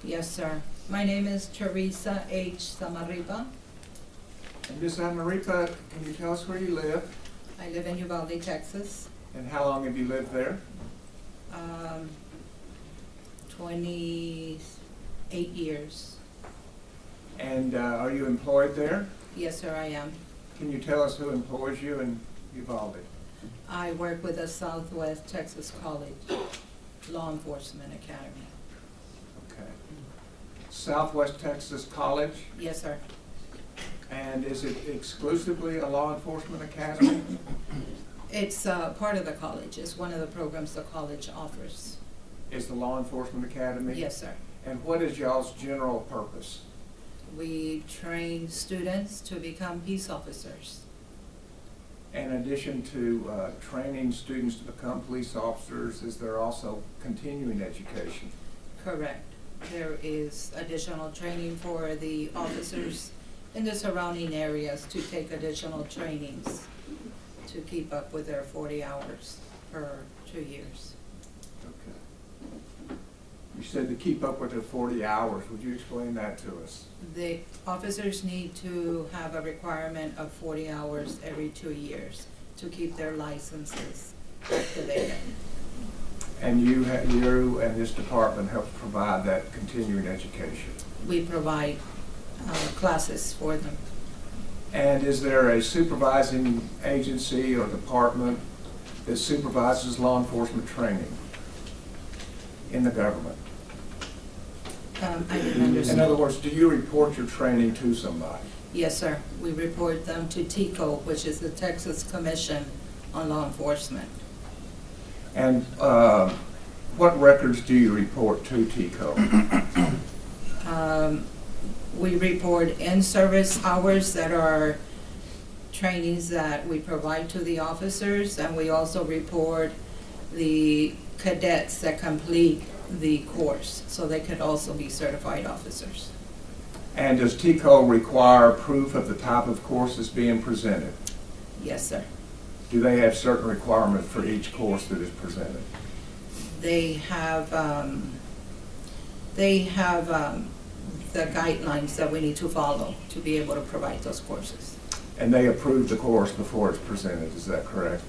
Yes, sir. My name is Teresa H. Zamarripa. And Ms. Zamarripa, can you tell us where you live? I live in Uvalde, Texas. And how long have you lived there? 28 years. And are you employed there? Yes, sir, I am. Can you tell us who employs you in Uvalde? I work with the Southwest Texas College Law Enforcement Academy. Okay. Southwest Texas College? Yes, sir. And is it exclusively a law enforcement academy? It's part of the college. It's one of the programs the college offers. Is the law enforcement academy? Yes, sir. And what is y'all's general purpose? We train students to become peace officers. In addition to training students to become police officers, is there also continuing education? Correct. There is additional training for the officers in the surrounding areas to take additional trainings to keep up with their 40 hours per 2 years. Okay. You said to keep up with the 40 hours. Would you explain that to us? The officers need to have a requirement of 40 hours every 2 years to keep their licenses activated. And you and this department help provide that continuing education. We provide classes for them. And is there a supervising agency or department that supervises law enforcement training in the government? I didn't understand. In other words, do you report your training to somebody? Yes, sir. We report them to TCO, which is the Texas Commission on Law Enforcement. And what records do you report to TCO? We report in-service hours that are trainings that we provide to the officers, and we also report the cadets that complete the course, so they could also be certified officers. And does TCO require proof of the type of courses being presented? Yes, sir. Do they have certain requirements for each course that is presented? They have the guidelines that we need to follow to be able to provide those courses. And they approve the course before it's presented, is that correct?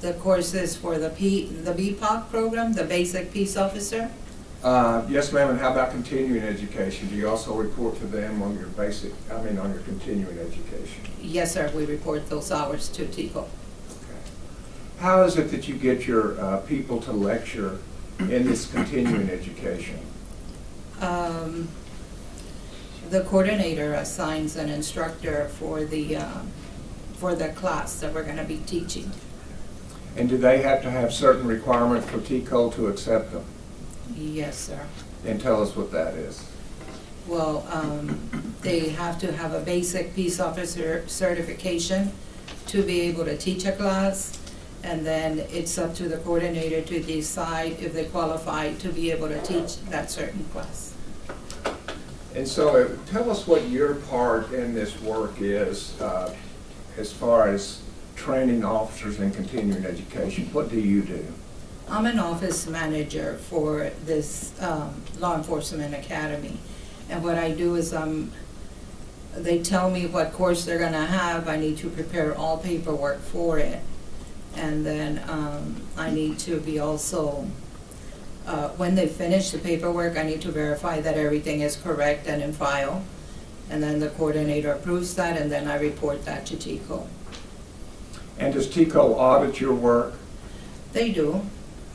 The courses for the BPOC program, the Basic Peace Officer. Yes, ma'am, and how about continuing education? Do you also report to them on your on your continuing education? Yes, sir, we report those hours to TCO. Okay. How is it that you get your people to lecture in this continuing education? The coordinator assigns an instructor for the class that we're going to be teaching. And do they have to have certain requirements for TCO to accept them? Yes, sir. And tell us what that is. Well, they have to have a basic peace officer certification to be able to teach a class, and then it's up to the coordinator to decide if they qualify to be able to teach that certain class. And so tell us what your part in this work is as far as training officers in continuing education. What do you do? I'm an office manager for this law enforcement academy, and what I do is they tell me what course they're going to have. I need to prepare all paperwork for it, and then I need to be also when they finish the paperwork, I need to verify that everything is correct and in file, and then the coordinator approves that, and then I report that to TCO. And does TCO audit your work? They do.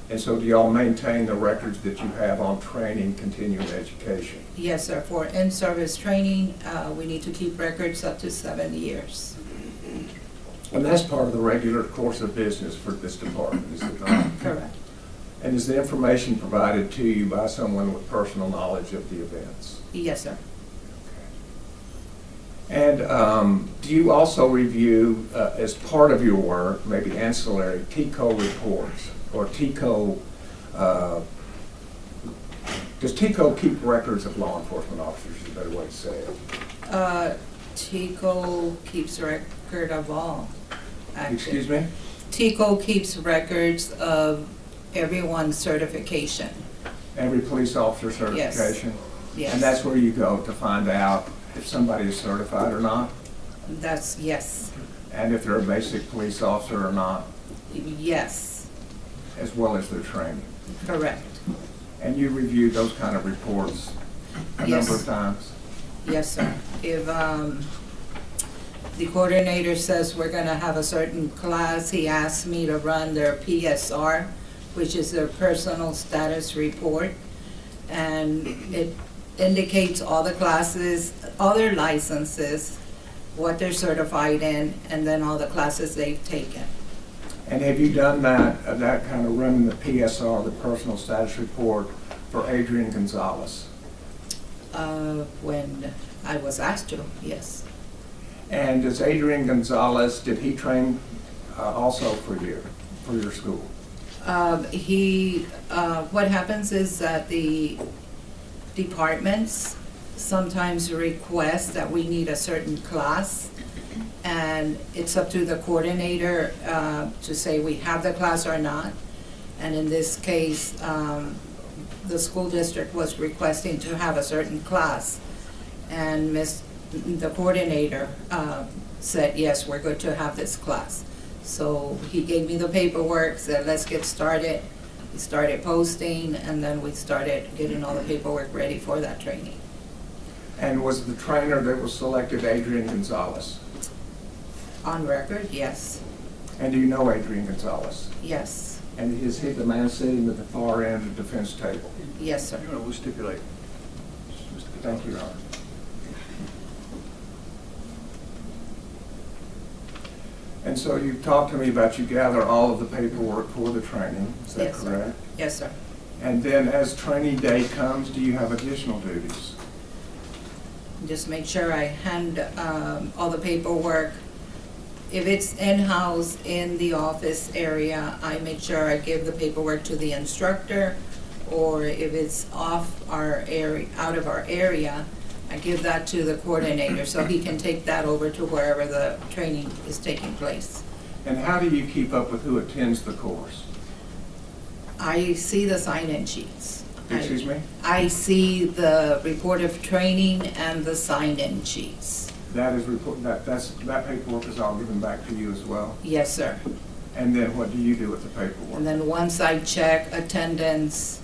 And so do y'all maintain the records that you have on training, continuing education? Yes, sir. For in-service training, we need to keep records up to 7 years. And that's part of the regular course of business for this department, is it not? Correct. And is the information provided to you by someone with personal knowledge of the events? Yes, sir. And do you also review, as part of your work, maybe ancillary, TCO reports? Or TCO, does TCO keep records of law enforcement officers, is a better way to say it? TCO keeps record of all. Actually. Excuse me? TCO keeps records of everyone's certification. Every police officer Yes. certification? Yes. And that's where you go to find out if somebody is certified or not? That's, yes, And if they're a basic police officer or not, yes, as well as their training? correct. And you reviewed those kind of reports a number of Yes. times? Yes, sir. If the coordinator says we're gonna have a certain class, he asks me to run their PSR, which is their personal status report. And it indicates all the classes, all their licenses, what they're certified in, and then all the classes they've taken. And have you done that kind of running the PSR, the personal status report, for Adrian Gonzalez? When I was asked to, yes. And does Adrian Gonzalez, did he train also for you, for your school? What happens is that the departments sometimes request that we need a certain class, and it's up to the coordinator to say we have the class or not. And in this case, the school district was requesting to have a certain class, and the coordinator said, yes, we're good to have this class. So he gave me the paperwork, said, let's get started. We started posting, and then we started getting all the paperwork ready for that training. And was the trainer that was selected Adrian Gonzalez? On record, yes, And do you know Adrian Gonzalez? yes, And is he the man sitting at the far end of the defense table? yes, sir. Your Honor, we'll stipulate. Thank you, Your Honor. And so you've talked to me about you gather all of the paperwork for the training, is that Yes, sir. correct? Yes, sir. And then as training day comes, do you have additional duties? Just make sure I hand all the paperwork. If it's in-house in the office area, I make sure I give the paperwork to the instructor, or if it's off our area, out of our area, I give that to the coordinator so he can take that over to wherever the training is taking place. And how do you keep up with who attends the course? I see the sign-in sheets. Excuse me? I see the report of training and the sign-in sheets. That paperwork is all given back to you as well? Yes, sir. And then what do you do with the paperwork? And then once I check attendance,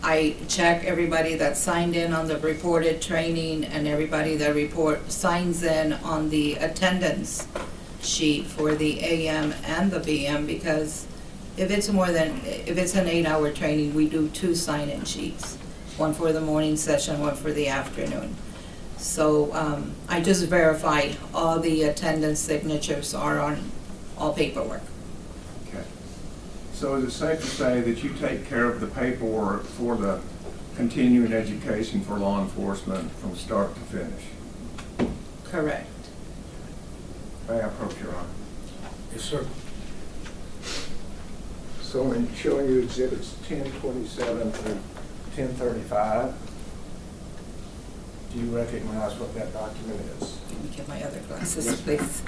I check everybody that signed in on the reported training and everybody that signs in on the attendance sheet for the AM and the PM, because if it's an 8-hour training, we do 2 sign-in sheets, one for the morning session, one for the afternoon. So I just verify all the attendance signatures are on all paperwork. Okay. So is it safe to say that you take care of the paperwork for the continuing education for law enforcement from start to finish? Correct. May I approach Your Honor? Yes, sir. So in showing you exhibits 1027 through 1035, do you recognize what that document is? Let me get my other glasses, please.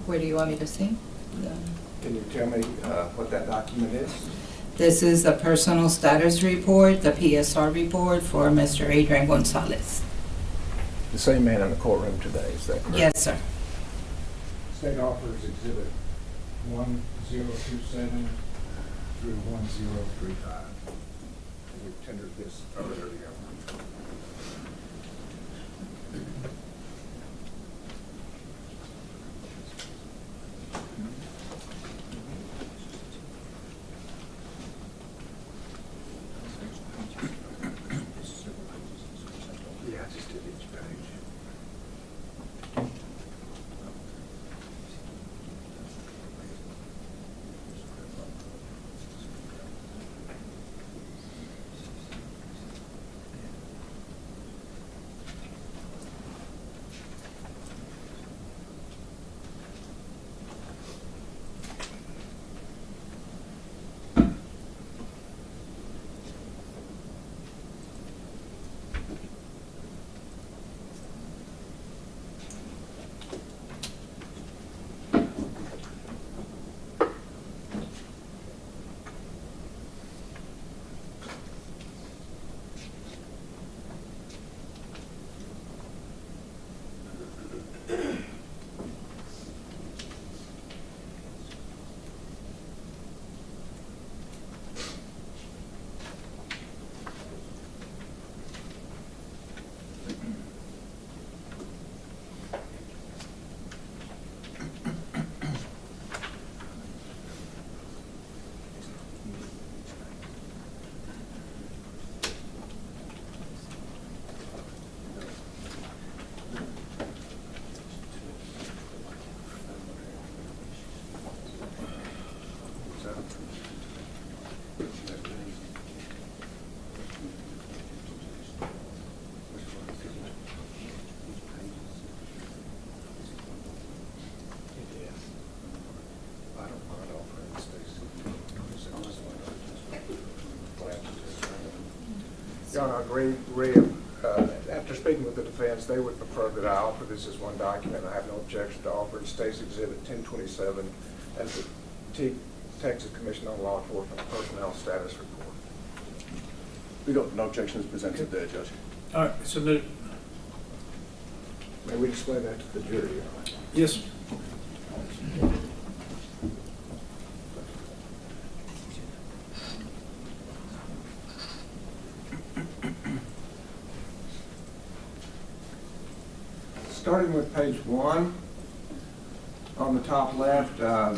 Where do you want me to see? Can you tell me what that document is? This is a personal status report, the PSR report for Mr. Adrian Gonzalez. The same man in the courtroom today, is that correct? Yes, sir. State Officers Exhibit 1027 through 1035. We tendered this earlier together. Yeah, I just did each page. sir. John, I agree. After speaking with the defense, they would prefer that I offer this as one document. I have no objection to offering State's Exhibit 1027 as the Texas Commission on Law Enforcement Personnel Status Report. We don't, no objections presented there, Judge. All right, submitted. May we display that to the jury? Yes. Starting with page 1, on the top left, at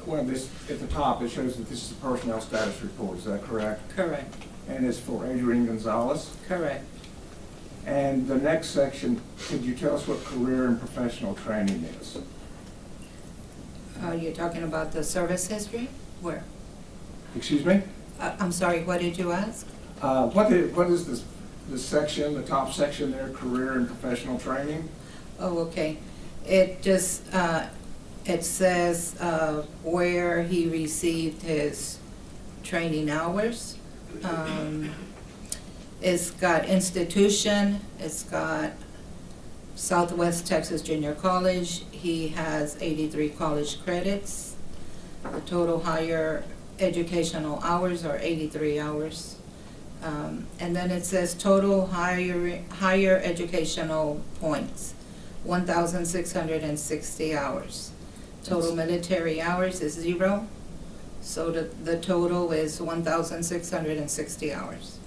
the top, it shows that this is a personnel status report. Is that correct? Correct, And it's for Adrian Gonzalez. correct. And the next section, could you tell us what career and professional training is? You're talking about the service history? Where? Excuse me? I'm sorry, what did you ask? What is this section, the top section there, career and professional training? Oh, okay. It just, it says where he received his training hours. It's got institution, it's got Southwest Texas Junior College. He has 83 college credits. The total higher educational hours are 83 hours. And then it says total higher educational points, 1,660 hours. Total military hours is 0, so the total is 1,660 hours.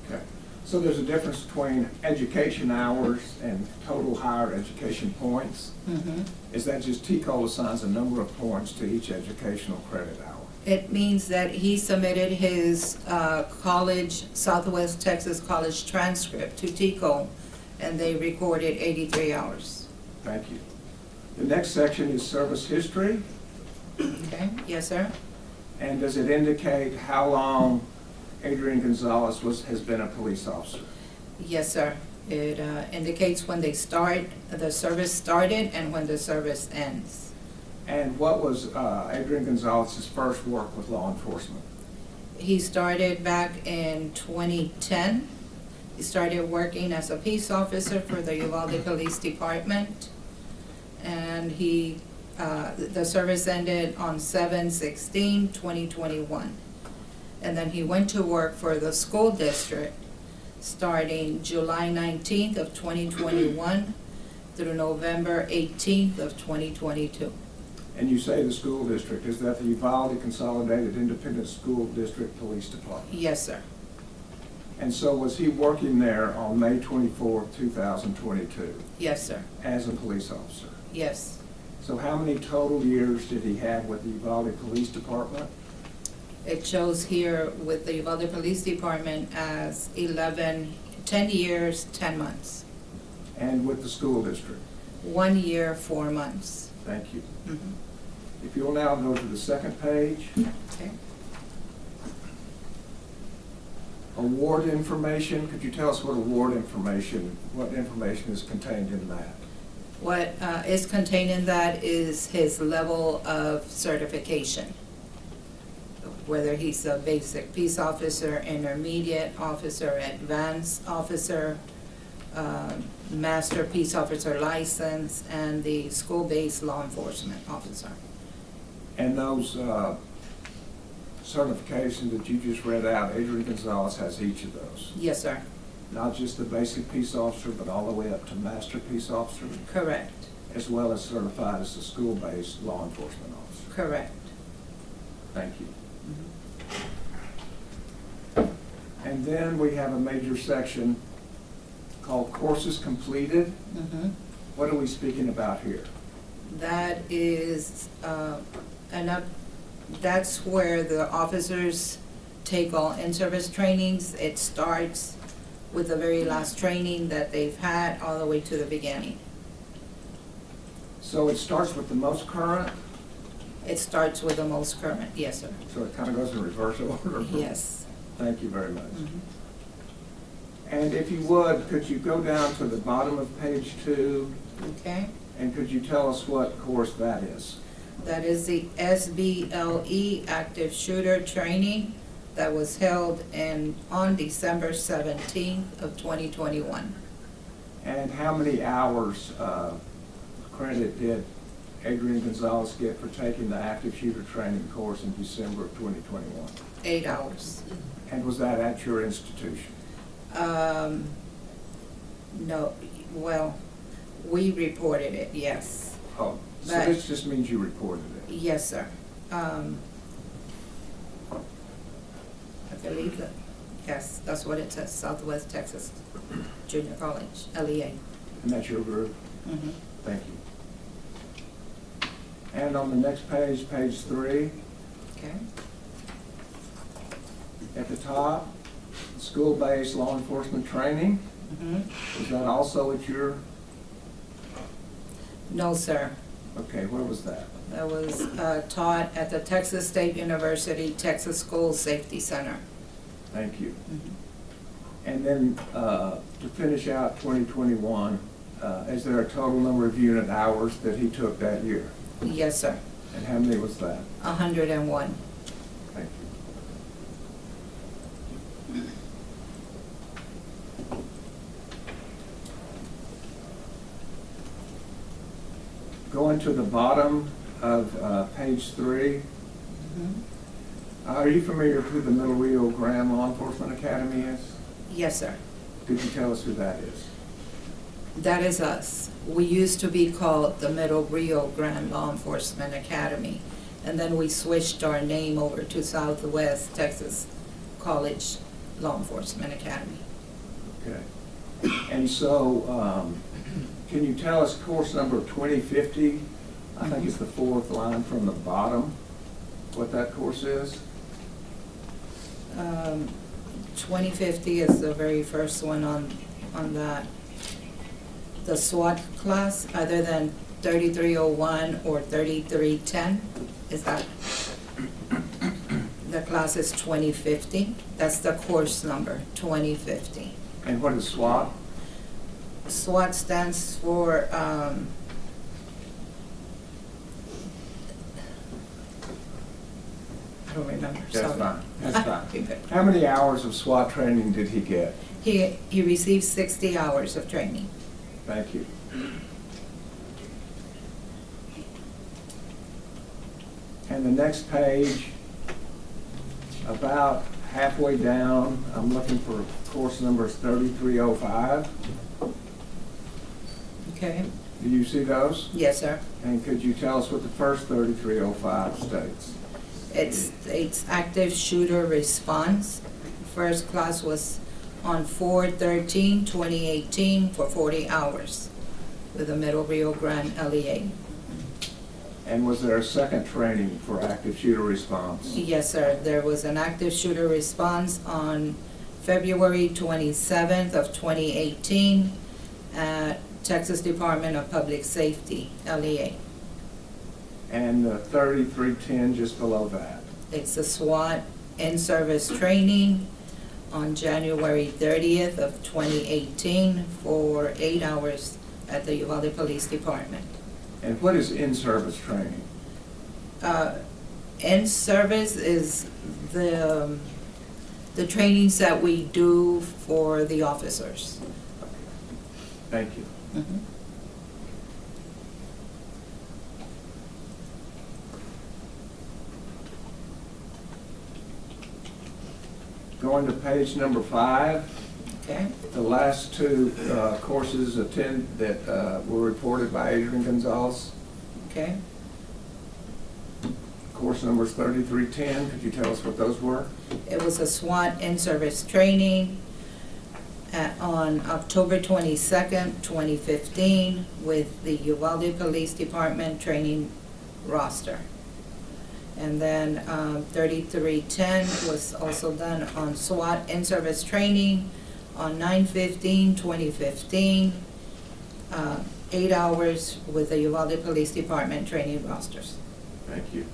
Okay. So there's a difference between education hours and total higher education points? Mm-hmm. Is that just TCOL assigns a number of points to each educational credit hour? It means that he submitted his college, Southwest Texas College transcript to TCO, and they recorded 83 hours. Thank you. The next section is service history. Okay, yes, sir? And does it indicate how long Adrian Gonzalez has been a police officer? Yes, sir. It indicates when they start, the service started, and when the service ends. And what was Adrian Gonzalez's first work with law enforcement? He started back in 2010. He started working as a peace officer for the Uvalde Police Department. And the service ended on 7/16/2021. And then he went to work for the school district starting July 19th of 2021 through November 18th of 2022. And you say the school district, is that the Uvalde Consolidated Independent School District Police Department? Yes, sir. And so was he working there on May 24th, 2022 Yes, sir. as a police officer? Yes. So how many total years did he have with the Uvalde Police Department? It shows here with the Uvalde Police Department as 10 years, 10 months. And with the school district? 1 year, 4 months. Thank you. Mhm. If you'll now go to the second page. Okay. Award information, could you tell us what what information is contained in that? What is contained in that is his level of certification. Whether he's a basic peace officer, intermediate officer, advanced officer, master peace officer license, and the school-based law enforcement officer. And those certifications that you just read out, Adrian Gonzalez has each of those? Yes, sir. Not just the basic peace officer, but all the way up to master peace officer, Correct. as well as certified as a school-based law enforcement officer? Correct. Thank you. Mhm. And then we have a major section called courses completed. Mhm. What are we speaking about here? That is, that's where the officers take all in-service trainings. It starts with the very last training that they've had all the way to the beginning. So it starts with the most current, It starts with the most current, yes, sir. so it kind of goes in reverse order? Yes. Thank you very much. Mhm. And if you would, could you go down to the bottom of page 2, Okay. and could you tell us what course that is? That is the SBLE Active Shooter Training that was held on December 17th of 2021. And how many hours credit did Adrian Gonzalez get for taking the active shooter training course in December of 2021? 8 hours. And was that at your institution? No, well, we reported it, yes. Oh, so But- this just means you reported it? Yes, sir. I believe that, yes, that's what it says, Southwest Texas Junior College, LEA. And that's your group? Mhm. Thank you. And on the next page, page 3, Okay. at the top, school-based law enforcement training. Mhm. Was that also at your, No, sir. okay, where was that? That was taught at the Texas State University Texas School Safety Center. Thank you. Mhm. And then to finish out 2021, is there a total number of unit hours that he took that year? Yes, sir. And how many was that? 101. Thank you. Going to the bottom of page 3, Mhm. are you familiar with who the Middle Rio Grande Law Enforcement Academy is? Yes, sir. Could you tell us who that is? That is us. We used to be called the Middle Rio Grande Law Enforcement Academy, and then we switched our name over to Southwest Texas College Law Enforcement Academy. Okay. And so, can you tell us course number 2050? I think it's the 4th line from the bottom, what that course is? 2050 is the very first one on that. The SWAT class, other than 3301 or 3310, is that? The class is 2050. That's the course number, 2050. And what is SWAT? SWAT stands for, I don't remember, That's sorry. fine, that's fine. How many hours of SWAT training did he get? He received 60 hours of training. Thank you. And the next page, about halfway down, I'm looking for course number 3305. Okay? Do you see those? Yes, sir. And could you tell us what the first 3305 states? It's active shooter response. First class was on 4/13/2018 for 40 hours with the Middle Rio Grande LEA. And was there a second training for active shooter response? Yes, sir. There was an active shooter response on February 27th of 2018 at Texas Department of Public Safety, LEA. And the 3310 just below that? It's a SWAT in-service training on January 30th of 2018 for 8 hours at the Uvalde Police Department. And what is in-service training? In-service is the trainings that we do for the officers. Thank you. Mhm. Going to page number 5, Okay? the last two courses that were reported by Adrian Gonzalez. Okay? Course numbers 3310, could you tell us what those were? It was a SWAT in-service training on October 22nd, 2015 with the Uvalde Police Department training roster. And then 3310 was also done on SWAT in-service training on 9/15/2015, 8 hours with the Uvalde Police Department training rosters. Thank you.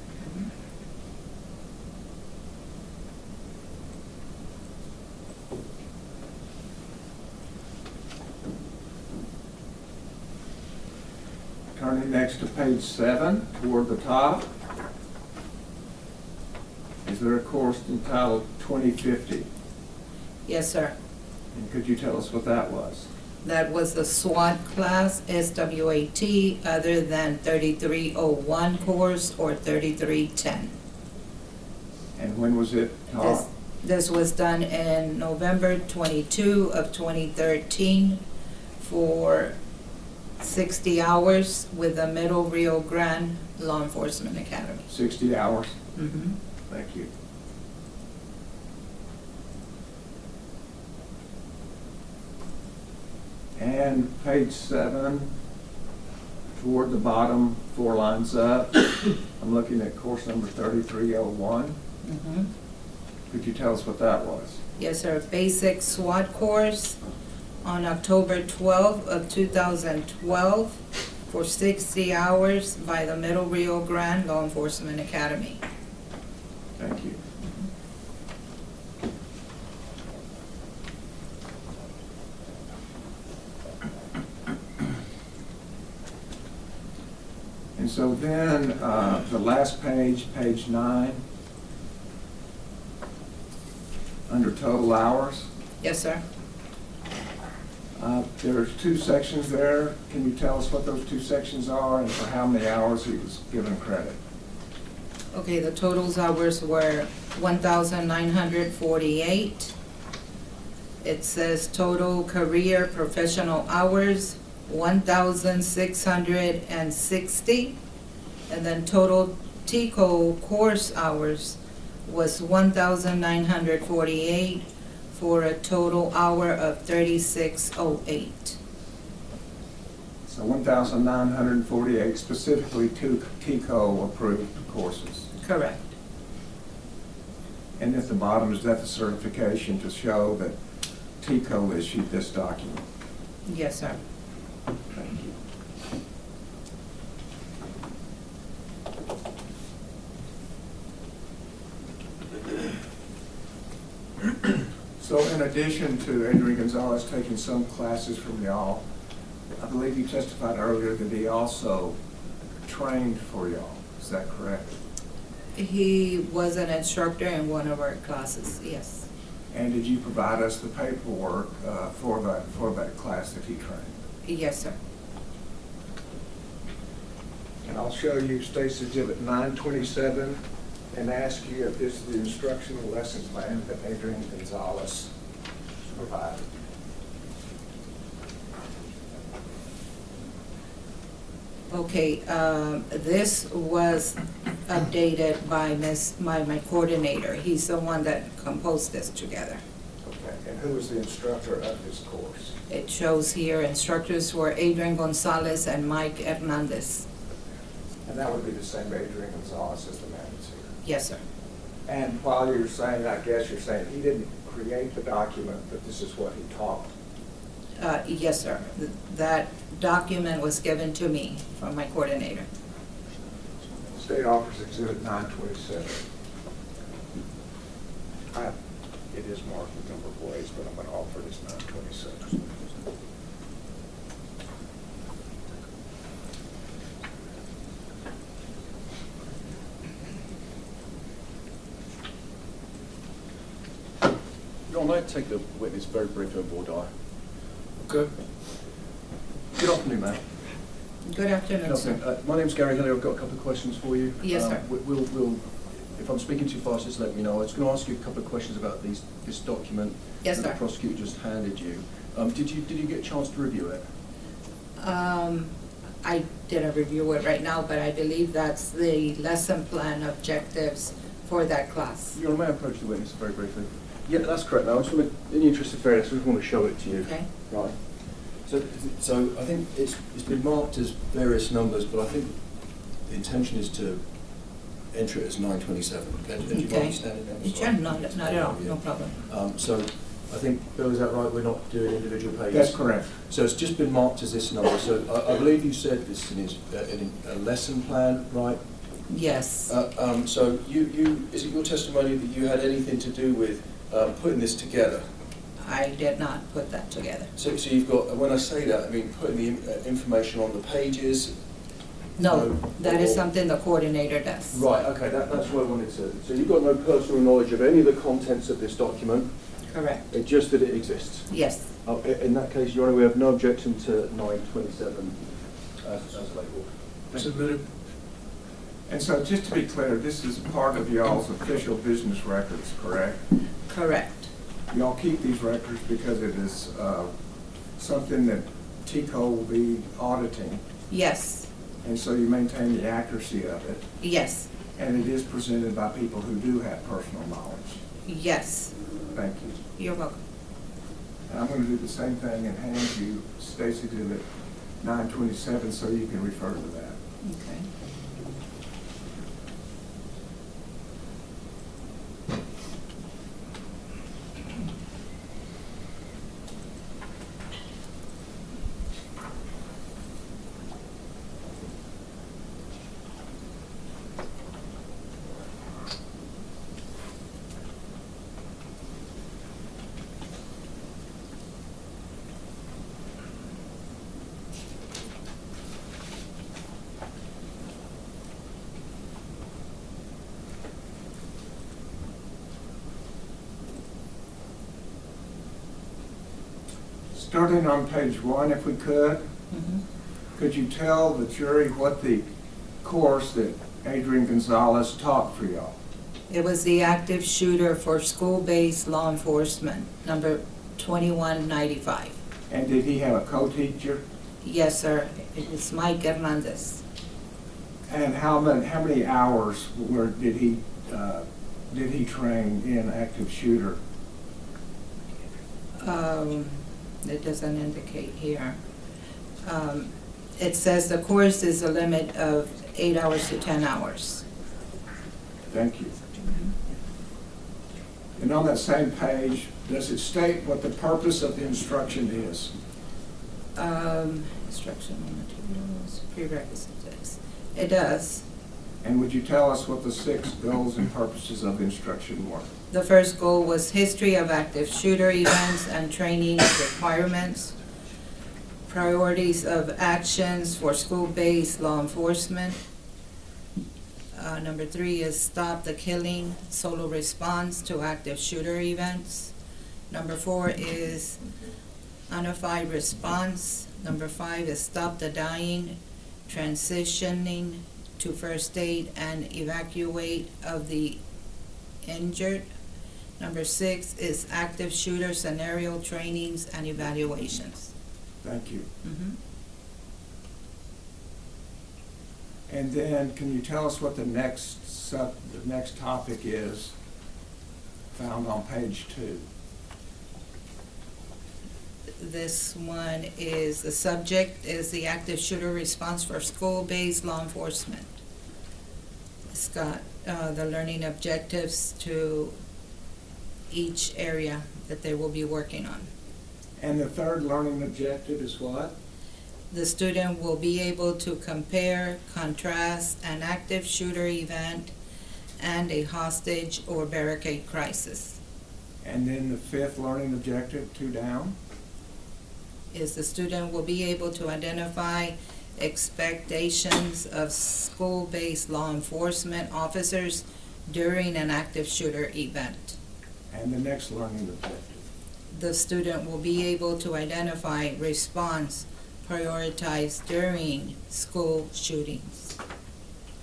Turning next to page 7, toward the top. Is there a course entitled 2050? Yes, sir. And could you tell us what that was? That was the SWAT class, SWAT, other than 3301 course or 3310. And when was it taught? This was done in November 22 of 2013 for 60 hours with the Middle Rio Grande Law Enforcement Academy. 60 hours? Mhm. Thank you. And page 7, toward the bottom, 4 lines up, I'm looking at course number 3301. Mhm. Could you tell us what that was? Yes, sir. Basic SWAT course on October 12 of 2012 for 60 hours by the Middle Rio Grande Law Enforcement Academy. Thank you. And so then, the last page, page 9, under total hours, Yes, sir. there's 2 sections there. Can you tell us what those 2 sections are and for how many hours he was given credit? Okay, the totals hours were 1,948. It says total career professional hours, 1,660. And then total TCO course hours was 1,948 for a total hour of 3608. So 1,948 specifically 2 TCO approved courses. Correct. And at the bottom, is that the certification to show that TCO issued this document? Yes, sir. Thank you. So in addition to Adrian Gonzalez taking some classes from y'all, I believe you testified earlier that he also trained for y'all. Is that correct? He was an instructor in one of our classes, yes. And did you provide us the paperwork for that class that he trained? Yes, sir. And I'll show you State's Exhibit 927 and ask you if this is the instructional lesson plan that Adrian Gonzalez provided. Okay, this was updated by my coordinator. He's the one that composed this together. Okay, and who was the instructor of this course? It shows here instructors were Adrian Gonzalez and Mike Hernandez. And that would be the same Adrian Gonzalez as the man that's here. Yes, sir. And while you're saying, I guess you're saying he didn't create the document, but this is what he taught. Yes, sir. That document was given to me from my coordinator. State offers Exhibit 927. It is marked a number of ways, but I'm going to offer this 927. Your Honor, I'd take the witness very briefly on board. Okay. Good afternoon, ma'am. Good afternoon, sir. My name's Gary Hillier. I've got a couple of questions for you. Yes, sir. We'll, if I'm speaking too fast, just let me know. I was going to ask you a couple of questions about this document Yes, that sir. the prosecutor just handed you. Did you get a chance to review it? I didn't review it right now, but I believe that's the lesson plan objectives for that class. Your Honor, may I approach the witness very briefly? Yeah, that's correct. Now, I just want to, in the interest of fairness, I just want to show it to you. Okay. Right. So I think it's been marked as various numbers, but I think the intention is to enter it as 927. And do you mind Okay. standing down? Sure, not at all, no problem. So I think, Bill, is that right? We're not doing individual pages? That's correct. So it's just been marked as this number. So I believe you said this is in a lesson plan, right? Yes. So you is it your testimony that you had anything to do with putting this together? I did not put that together. So you've got, when I say that, I mean putting the information on the pages, No, that is Or- something the coordinator does. Right, okay, that's what I wanted to. So you've got no personal knowledge of any of the contents of this document, Correct. it's just that it exists? Yes. In that case, Your Honour, we have no objection to 927 as labelled. Submitted. And so just to be clear, this is part of y'all's official business records, correct? Correct. Y'all keep these records because it is something that TCO will be auditing, Yes. and so you maintain the accuracy of it, Yes. and it is presented by people who do have personal knowledge. Yes. Thank you. You're welcome. And I'm going to do the same thing and hand you Stacy Exhibit 927 so you can refer to that. Okay. Starting on page 1, if we could, could you tell the jury what the course that Adrian Gonzalez taught for y'all? It was the active shooter for school-based law enforcement, number 2195. And did he have a co-teacher? Yes, sir. It's Mike Hernandez. And how many hours did he train in active shooter? It doesn't indicate here. It says the course is a limit of 8 hours to 10 hours. Thank you. And on that same page, does it state what the purpose of the instruction is? Instructional materials, prerequisites. It does. And would you tell us what the 6 goals and purposes of the instruction were? The first goal was history of active shooter events and training requirements, priorities of actions for school-based law enforcement. Number 3 is stop the killing, solo response to active shooter events. Number 4 is unified response. Number 5 is stop the dying, transitioning to first aid and evacuate of the injured. Number 6 is active shooter scenario trainings and evaluations. Thank you. Mhm. And then, can you tell us what the next topic is found on page 2? This one is, the subject is the active shooter response for school-based law enforcement. It's got the learning objectives to each area that they will be working on. And the third learning objective is what? The student will be able to compare, contrast an active shooter event and a hostage or barricade crisis. And then the 5th learning objective, 2 down? Is the student will be able to identify expectations of school-based law enforcement officers during an active shooter event. And the next learning objective? The student will be able to identify response prioritized during school shootings.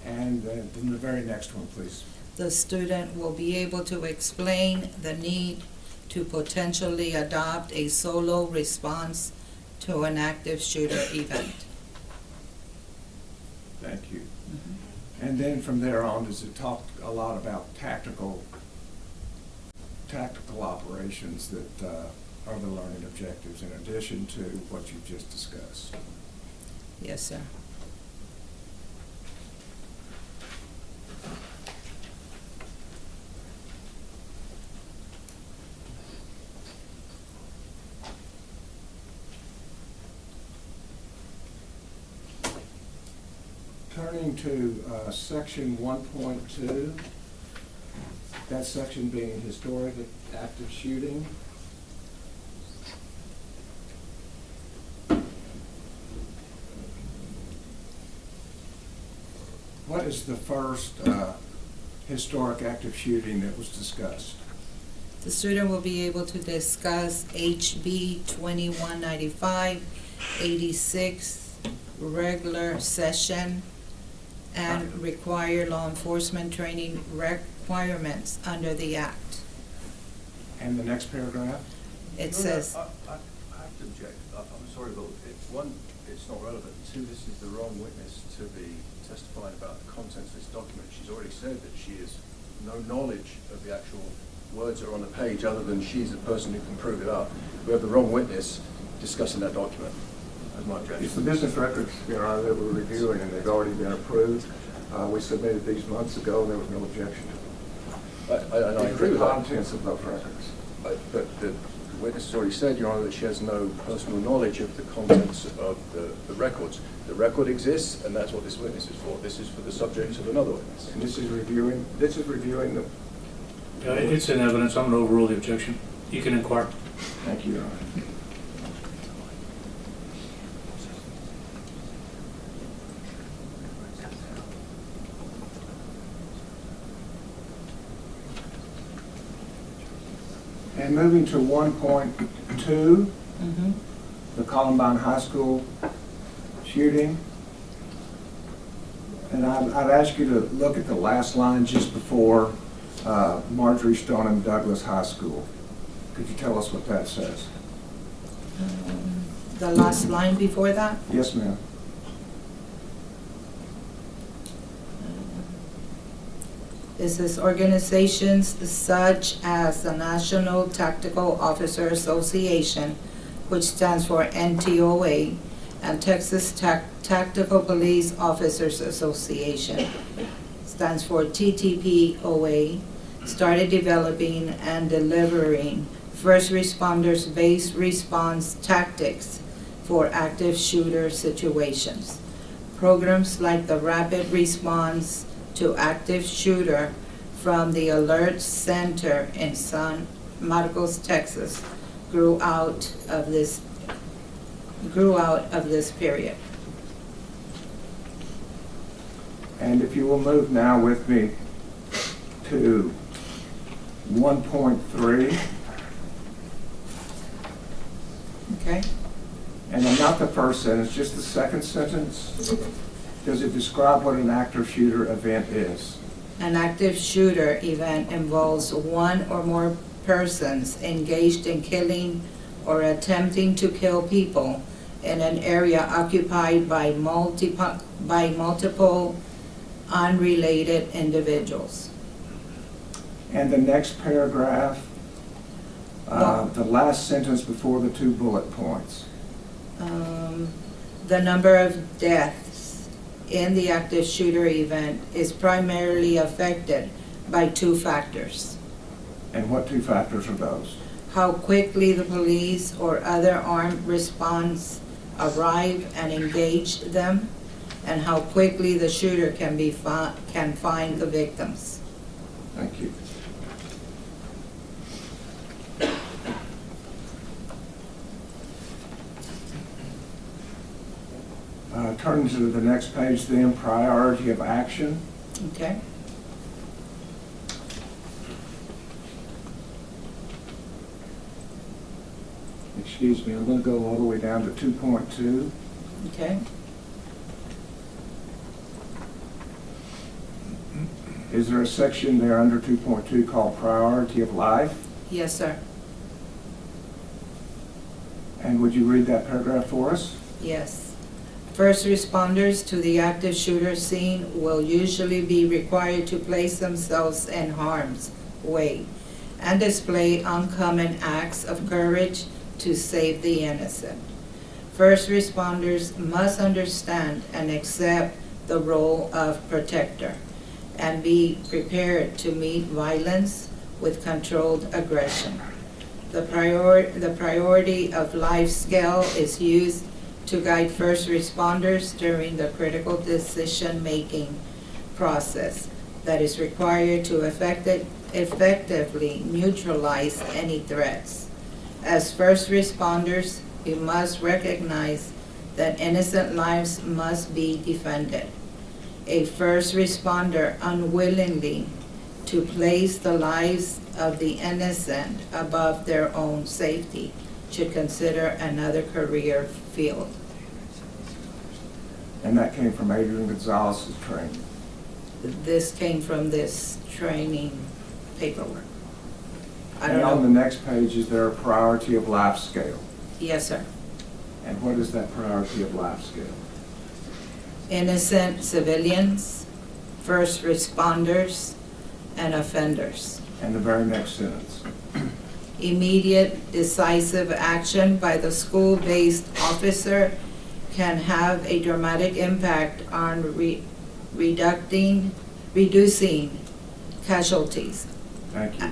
And then the very next one, please. The student will be able to explain the need to potentially adopt a solo response to an active shooter event. Thank you. And then from there on, does it talk a lot about tactical operations that are the learning objectives in addition to what you've just discussed? Yes, sir. Turning to section 1.2, that section being historic active shooting. What is the first historic active shooting that was discussed? The student will be able to discuss HB 2195, 86 regular session, and require law enforcement training requirements under the act. And the next paragraph? It No, says, I have to object. I'm sorry, but one, it's not relevant. Two, this is the wrong witness to be testifying about the contents of this document. She's already said that she has no knowledge of the actual words that are on the page other than she's the person who can prove it up. We have the wrong witness discussing that document. That's my objection. It's the business records, Your Honor, that we're reviewing, and they've already been approved. We submitted these months ago, and there was no objection to them. And I agree with The that. contents of those records. But the witness has already said, Your Honor, that she has no personal knowledge of the contents of the records. The record exists, and that's what this witness is for. This is for the subject of another witness. And this is reviewing the, It's in evidence. I'm going to overrule the objection. You can inquire. Thank you, Your Honor. And moving to 1.2, the Columbine High School shooting. And I'd ask you to look at the last line just before Marjorie Stoneman Douglas High School. Could you tell us what that says? the last line before that. Yes, ma'am. It says organizations such as the National Tactical Officer Association, which stands for NTOA, and Texas Tactical Police Officers Association, stands for TTPOA, started developing and delivering first responders based response tactics for active shooter situations. Programs like the Rapid Response to Active Shooter from the Alert Center in San Marcos, Texas, grew out of this period. And if you will move now with me to 1.3. Okay? And then not the first sentence, just the second sentence. Does it describe what an active shooter event is? An active shooter event involves one or more persons engaged in killing or attempting to kill people in an area occupied by multiple unrelated individuals. And the next paragraph, the last sentence before the 2 bullet points. The number of deaths in the active shooter event is primarily affected by 2 factors. And what 2 factors are those? How quickly the police or other armed response arrive and engage them, and how quickly the shooter can find the victims. Thank you. Turning to the next page then, priority of action. Okay? Excuse me, I'm going to go all the way down to 2.2. Okay? Is there a section there under 2.2 called priority of life? Yes, sir. And would you read that paragraph for us? Yes. First responders to the active shooter scene will usually be required to place themselves in harm's way and display uncommon acts of courage to save the innocent. First responders must understand and accept the role of protector and be prepared to meet violence with controlled aggression. The priority of life scale is used to guide first responders during the critical decision-making process that is required to effectively neutralize any threats. As first responders, you must recognize that innocent lives must be defended. a first responder unwillingly to place the lives of the innocent above their own safety should consider another career field. And that came from Adrian Gonzalez's training. This came from this training paperwork. I And don't on the know. next page, is there a priority of life scale? Yes, sir. And what is that priority of life scale? Innocent civilians, first responders, and offenders. And the very next sentence. Immediate decisive action by the school-based officer can have a dramatic impact on reducing casualties. Thank you.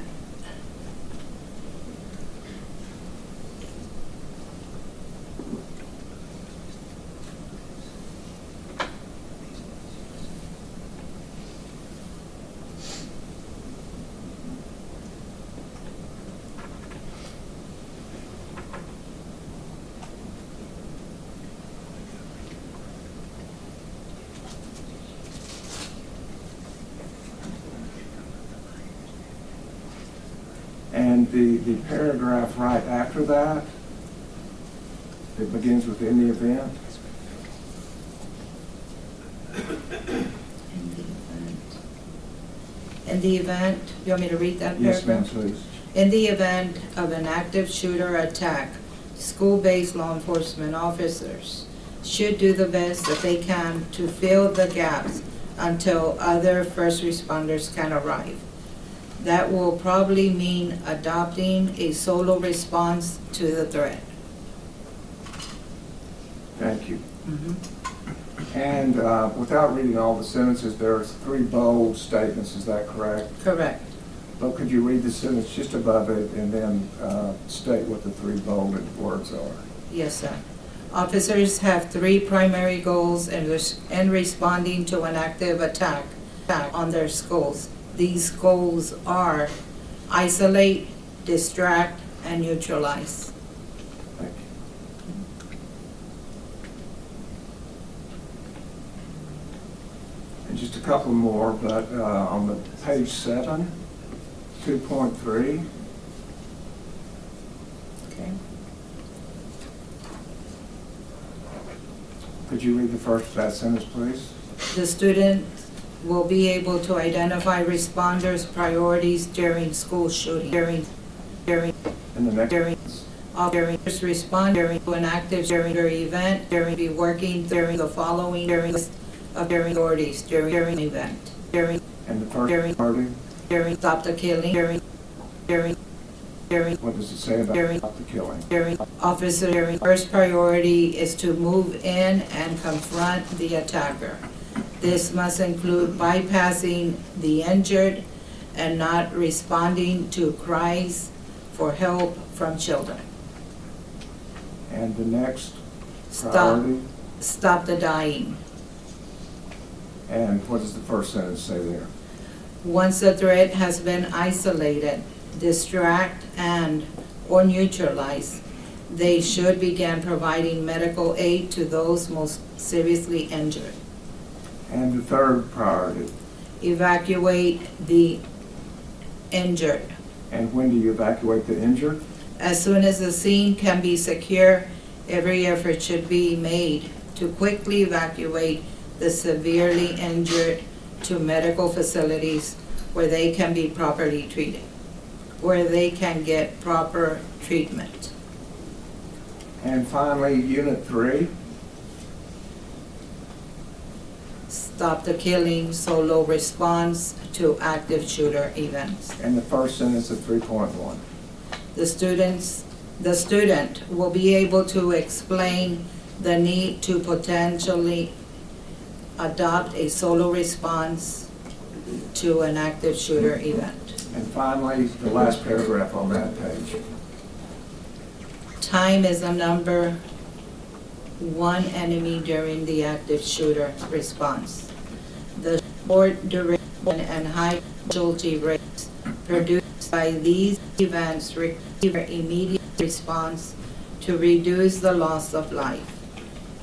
And the paragraph right after that, it begins with "in the event." In the event, you want me to read that Yes, paragraph? ma'am, please. In the event of an active shooter attack, school-based law enforcement officers should do the best that they can to fill the gaps until other first responders can arrive. That will probably mean adopting a solo response to the threat. Thank you. Mhm. And without reading all the sentences, there are 3 bold statements, is that correct? Correct. But could you read the sentence just above it and then state what the 3 bolded words are? Yes, sir. Officers have 3 primary goals in responding to an active attack on their schools. These goals are isolate, distract, and neutralize. Thank you. And just a couple more, but on the page 7, 2.3, Okay. could you read the first of that sentence, please? The student will be able to identify responders' priorities during school shooting. During And the next During- sentence. Officers respond during to an active shooter event, be working during the following authorities during the event. And the first during- priority, Stop the killing, what does it say during- about the killing? Officer, first priority is to move in and confront the attacker. This must include bypassing the injured and not responding to cries for help from children. And the next Stop, priority, stop the dying. and what does the first sentence say there? Once the threat has been isolated, distract or neutralize, they should begin providing medical aid to those most seriously injured. And the third priority, Evacuate the injured. and when do you evacuate the injured? As soon as the scene can be secure, every effort should be made to quickly evacuate the severely injured to medical facilities where they can be properly treated, where they can get proper treatment. And finally, Unit 3, Stop the killing, solo response to active shooter events. and the first sentence of 3.1. The student will be able to explain the need to potentially adopt a solo response to an active shooter event. And finally, the last paragraph on that page. Time is the number 1 enemy during the active shooter response. The short duration and high casualty rates produced by these events require immediate response to reduce the loss of life.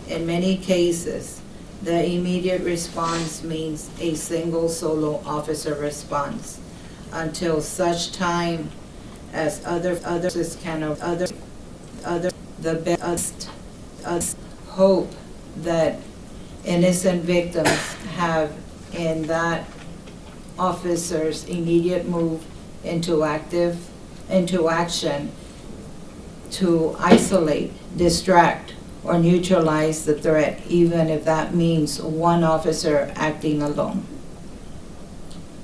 In many cases, The immediate response means a single solo officer response until such time as others can the best hope that innocent victims have in that officer's immediate move into action to isolate, distract, or neutralize the threat, even if that means one officer acting alone.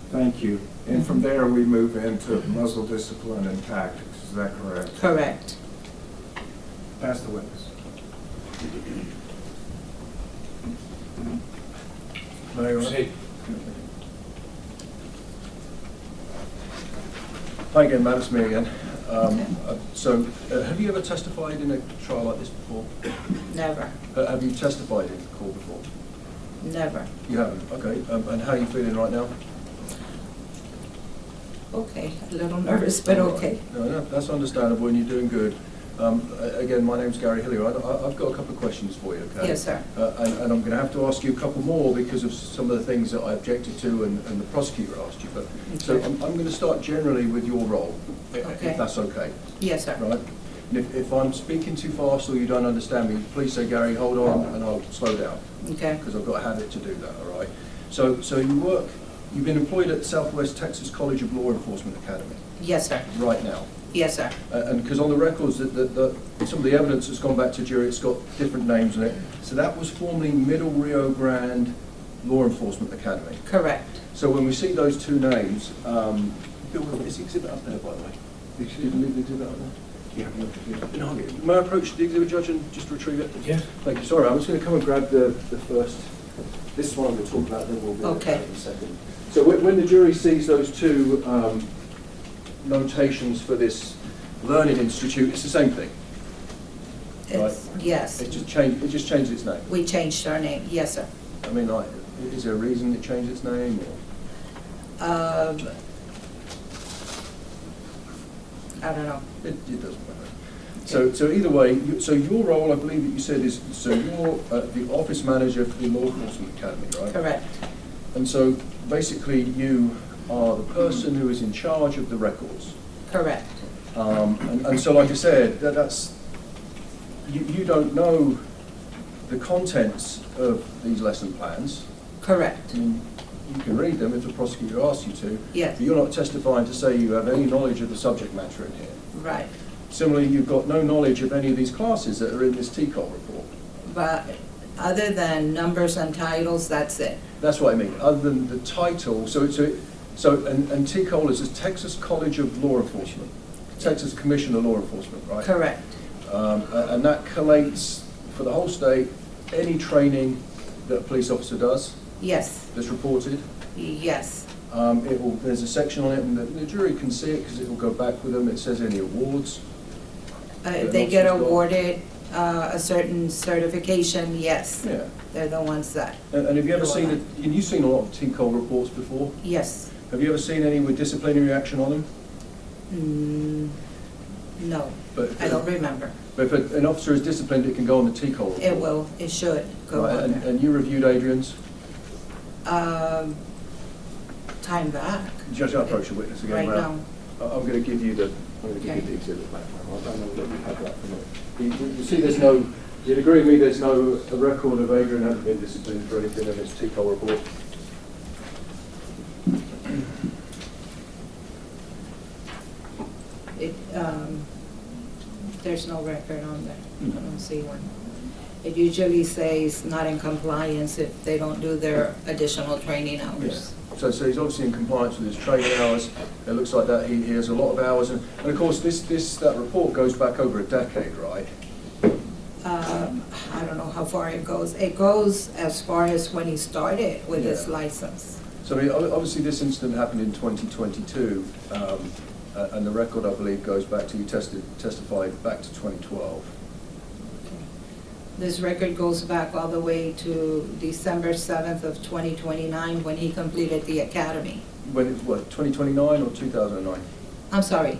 Thank you. And from there, we move into muzzle discipline and tactics. Is that correct? Correct. Pass the witness. Proceed. Hi again, Matt, it's me again. Okay. Have you ever testified in a trial like this before? Never, Have you testified in court before? never. You haven't? Okay. And how are you feeling right now? Okay, a little nervous, but okay. No, that's understandable, and you're doing good. Again, my name's Gary Hillier. I've got a couple of questions for you, okay? Yes, sir. And I'm going to have to ask you a couple more because of some of the things that I objected to and the prosecutor asked you. So Okay. I'm going to start generally with your role, Okay. if that's okay. Yes, sir. Right? And if I'm speaking too fast or you don't understand me, please say, Gary, hold on, and I'll slow down, Okay, because I've got a habit to do that, all right? So you've been employed at Southwest Texas College of Law Enforcement Academy yes, sir. right now. Yes, sir. And because on the records, some of the evidence that's gone back to jury, it's got different names in it. So that was formerly Middle Rio Grande Law Enforcement Academy. Correct. So when we see those two names, Bill, is the exhibit up there, by the way? Did you leave the exhibit up there? Yeah. No, may I approach the exhibit judge and just retrieve it? Yes. Thank you. Sorry, I'm just going to come and grab the first. This is what I'm going to talk about, then we'll do Okay. that in a second. So when the jury sees those two notations for this learning institute, it's the same thing. It's, yes, It just changed its name. we changed our name. Yes, sir. I mean, like, is there a reason it changed its name? Or? I don't know. It doesn't matter. So either way, so your role, I believe that you said is, so you're the office manager for the Law Enforcement Academy, right? Correct. And so basically you are the person who is in charge of the records. Correct. And so like I said, you don't know the contents of these lesson plans. Correct. I mean, you can read them if the prosecutor asks you to. Yes. But you're not testifying to say you have any knowledge of the subject matter in here. Right. Similarly, you've got no knowledge of any of these classes that are in this TCOL report. But other than numbers and titles, that's it. That's what I mean. Other than the title, and TCOL is the Texas College of Law Enforcement, Texas Commission of Law Enforcement, right? Correct. And that collates for the whole state any training that a police officer does Yes. that's reported. Yes. There's a section on it, and the jury can see it because it will go back with them. It says any awards. If they get awarded a certain certification, yes. Yeah. They're the ones that, And have you ever seen it? You've seen a lot of TCOL reports before. yes. Have you ever seen any with disciplinary action on them? No, But I don't remember. But if an officer is disciplined, it can go on the TCOL report. It will, it should go Right, on there. and you reviewed Adrian's. Time back. Judge, I'll approach the witness again. Right ma'am. now. I'm going to give you the Okay. exhibit back. I don't know that you have that from it. You see, there's no. You'd agree with me. There's no record of Adrian having been disciplined for anything in his TCOL report. It, there's no record on there. I don't see one. It usually says not in compliance if they don't do their additional training hours. So he's obviously in compliance with his training hours. It looks like that he has a lot of hours, and of course that report goes back over a decade, right? I don't know how far it goes. It goes as far as when he started with his Yeah. license. So I mean, obviously this incident happened in 2022, and the record I believe goes back to you testified back to 2012. This record goes back all the way to December 7th of 2029 when he completed the academy. When it's what, 2029 or 2009? I'm sorry,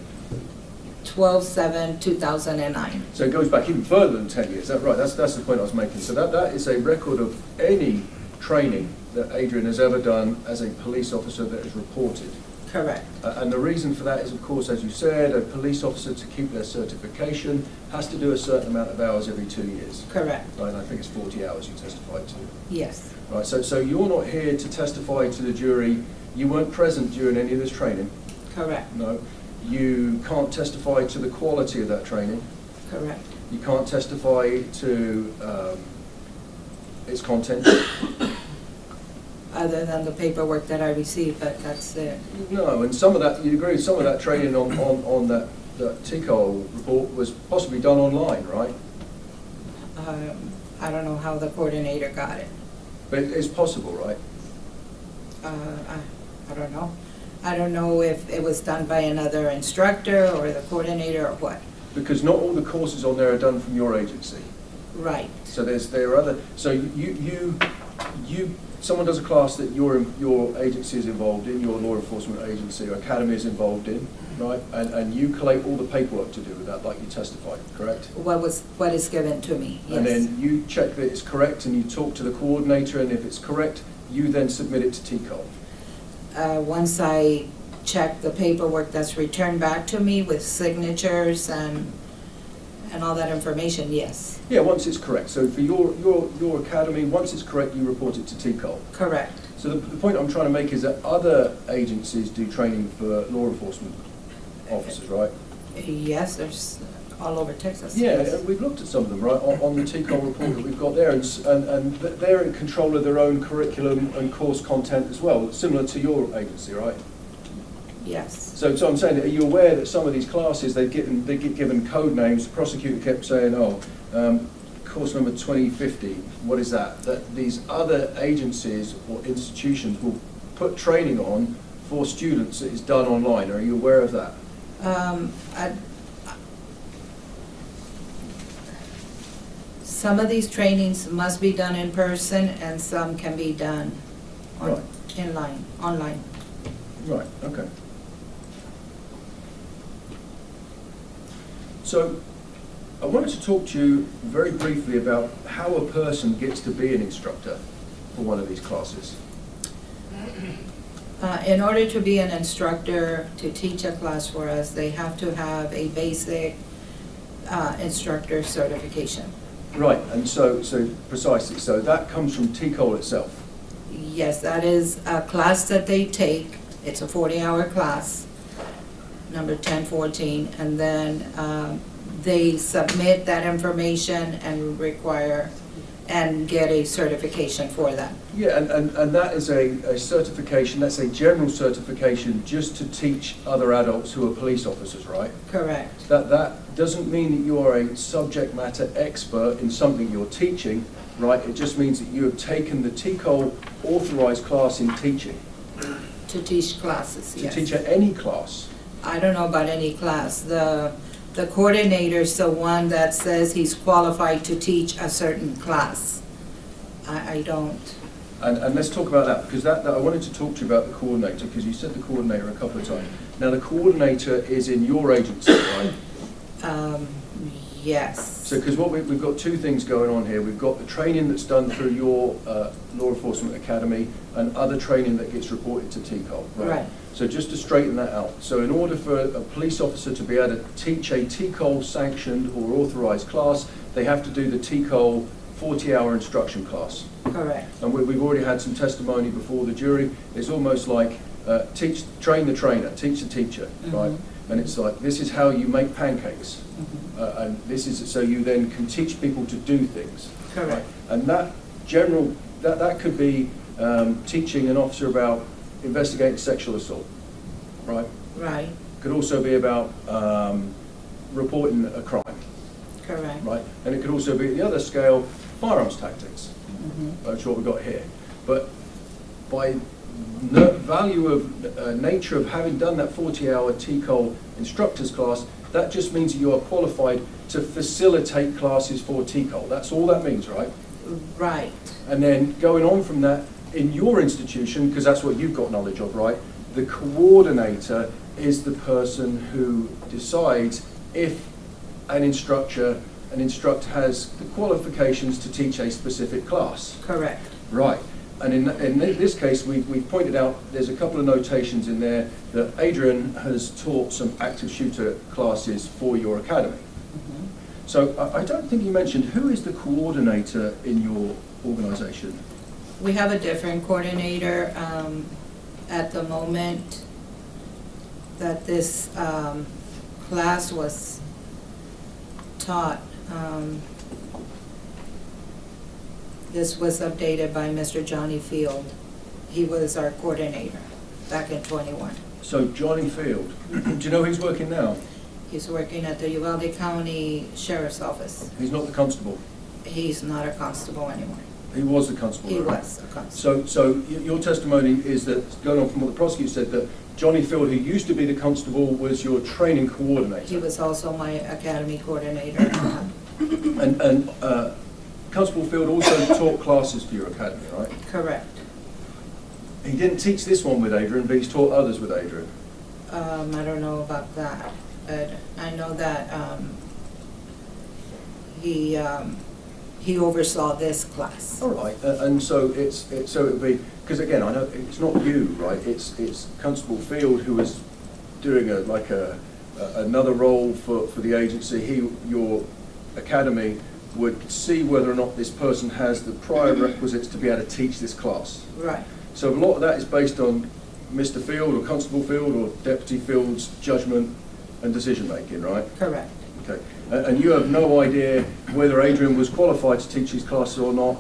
12/7/2009. So it goes back even further than 10 years, is that right? That's the point I was making. So that is a record of any training that Adrian has ever done as a police officer that is reported. Correct. And the reason for that is, of course, as you said, a police officer, to keep their certification, has to do a certain amount of hours every 2 years. Correct. Right, and I think it's 40 hours you testified to. Yes. Right, so you're not here to testify to the jury. You weren't present during any of this training. Correct. No. You can't testify to the quality of that training. Correct. You can't testify to its content. Other than the paperwork that I received, but that's it. No, and some of that, you'd agree, some of that training on that TCOL report was possibly done online, right? I don't know how the coordinator got it. But it's possible, right? I don't know. I don't know if it was done by another instructor or the coordinator or what. Because not all the courses on there are done from your agency. Right. So there are other, so someone does a class that your agency is involved in, your law enforcement agency or academy is involved in, right? And you collate all the paperwork to do with that, like you testified, correct? What is given to me, yes. And then you check that it's correct and you talk to the coordinator, and if it's correct, you then submit it to TCOL. Once I check the paperwork that's returned back to me with signatures and all that information, yes. Yeah, once it's correct. So for your academy, once it's correct, you report it to TCOL. Correct. So the point I'm trying to make is that other agencies do training for law enforcement officers, right? Yes, there's all over Texas. Yeah, yes. and we've looked at some of them, right, on the TCOL report that we've got there, and they're in control of their own curriculum and course content as well, similar to your agency, right? Yes. So I'm saying, are you aware that some of these classes, they get given code names? The prosecutor kept saying, course number 2050, what is that? That these other agencies or institutions will put training on for students that is done online. Are you aware of that? Some of these trainings must be done in person and some can be done online. Right, okay. So I wanted to talk to you very briefly about how a person gets to be an instructor for one of these classes. In order to be an instructor, to teach a class for us, they have to have a basic instructor certification. Right, and so precisely, so that comes from TCOL itself. Yes, that is a class that they take. It's a 40-hour class, number 1014, and then they submit that information and require and get a certification for that. Yeah, and that is a certification, that's a general certification just to teach other adults who are police officers, right? Correct. That doesn't mean that you are a subject matter expert in something you're teaching, right? It just means that you have taken the TCOL authorized class in teaching. To teach classes, yes. To teach at any class. I don't know about any class. The coordinator's the one that says he's qualified to teach a certain class. I don't. And let's talk about that, because that I wanted to talk to you about the coordinator, because you said the coordinator a couple of times. Now the coordinator is in your agency, right? Yes. So, because we've got two things going on here. We've got the training that's done through your law enforcement academy and other training that gets reported to TCOL, right? Right. So just to straighten that out. So in order for a police officer to be able to teach a TCOL sanctioned or authorized class, they have to do the TCOL 40-hour instruction class. Correct. And we've already had some testimony before the jury. It's almost like train the trainer, teach the teacher, right? And it's like, this is how you make pancakes. And this is so you then can teach people to do things. Correct. Right? And that could be teaching an officer about investigating sexual assault, right? Right. Could also be about reporting a crime. Correct. Right? And it could also be, at the other scale, firearms tactics. That's what we've got here. But by value of nature of having done that 40-hour TCOL instructors class, that just means that you are qualified to facilitate classes for TCOL. That's all that means, right? Right. And then going on from that, in your institution, because that's what you've got knowledge of, right? The coordinator is the person who decides if an instructor has the qualifications to teach a specific class. Correct. Right. And in this case, we've pointed out there's a couple of notations in there that Adrian has taught some active shooter classes for your academy. So I don't think you mentioned, who is the coordinator in your organisation? We have a different coordinator at the moment that this class was taught. This was updated by Mr. Johnny Field. He was our coordinator back in '21. So Johnny Field, do you know who's working now? He's working at the Uvalde County Sheriff's Office. He's not the constable. He's not a constable anymore. He was the constable. He right? was a constable. So your testimony is that, going on from what the prosecutor said, that Johnny Field, who used to be the constable, was your training coordinator. He was also my academy coordinator. And Constable Field also taught classes for your academy, right? Correct. He didn't teach this one with Adrian, but he's taught others with Adrian. I don't know about that, but I know that he oversaw this class. All right, and so so it would be, because again, I know it's not you, right? It's Constable Field who was doing another role for the agency. Your academy would see whether or not this person has the prior requisites to be able to teach this class. Right. So a lot of that is based on Mr. Field or Constable Field or Deputy Field's judgment and decision making, right? Correct. Okay. And you have no idea whether Adrian was qualified to teach these classes or not.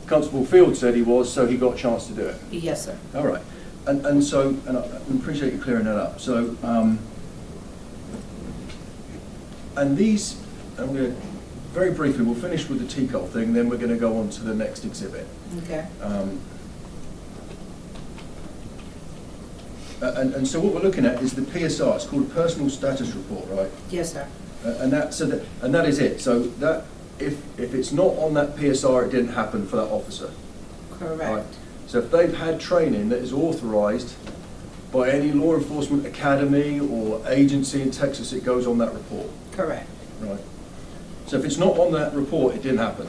Constable Field said he was, so he got a chance to do it. Yes, sir. All right. And I appreciate you clearing that up. So, and these, I'm going to, very briefly, we'll finish with the TCOL thing, then we're going to go on to the next exhibit. Okay. And so what we're looking at is the PSR. It's called a Personal Status Report, right? Yes, sir. And that is it. So that if it's not on that PSR, it didn't happen for that officer. Correct. Right? So if they've had training that is authorised by any law enforcement academy or agency in Texas, it goes on that report. Correct. Right. So if it's not on that report, it didn't happen.